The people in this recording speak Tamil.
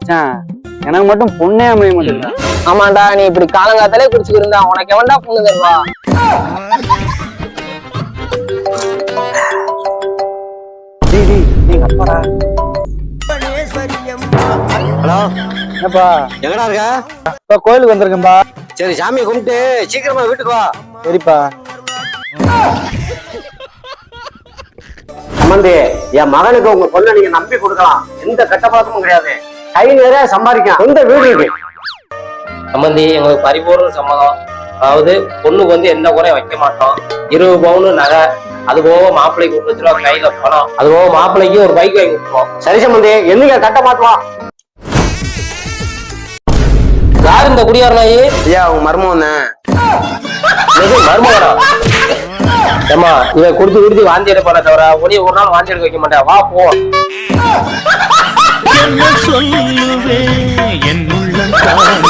மச்சான் எனக்கு மட்டும் பொண்ணே அமைய மாட்டேங்குது. ஆமாண்டா, நீ இப்படி காலங்காத்தாலே குடிச்சுக்கிருந்தா உனக்கு எவன்டா பொண்ணு தருவா? நீங்க அப்பாடா. ஹலோ, என்னப்பா எங்கடா இருக்க? இப்ப கோயிலுக்கு வந்திருக்கேன்பா. சரி, சாமியை கும்பிட்டு சீக்கிரமா வீட்டுக்கு வா. சரிப்பா. சம்பந்தி, என் மகனுக்கு உங்க பொண்ணை நீங்க நம்பி கொடுக்கலாம். எந்த கட்ட பழக்கமும் கிடையாது. கை நிறைய சம்பாதிக்கலாம். சொந்த வீடு இருக்கு. சம்பந்தி, எங்களுக்கு பரிபூர்ண சம்மதம். அதாவது பொண்ணுக்கு வந்து எந்த குறையும் வைக்க மாட்டோம். 20 பவுனு நகை, அது போக மாப்பிள்ளைக்கு 1 லட்ச ரூபா கையில பணம், அது போக மாப்பிள்ளைக்கு ஒரு பைக் வாங்கி கொடுப்போம். சரி சம்பந்தி, என்னைக்கு கட்ட மாத்துவான்? யாரு இந்த குடியார் நாயி? ஐயா, உங்க மர்மம் மருமகனா? ஏமா, இவன் குடிச்சு வாந்தி எடுப்பான தவிர உனிய ஒரு நாள் வாந்தி எடுக்க வைக்க மாட்டேன். வா போ. என்ன சொல்லுவேன்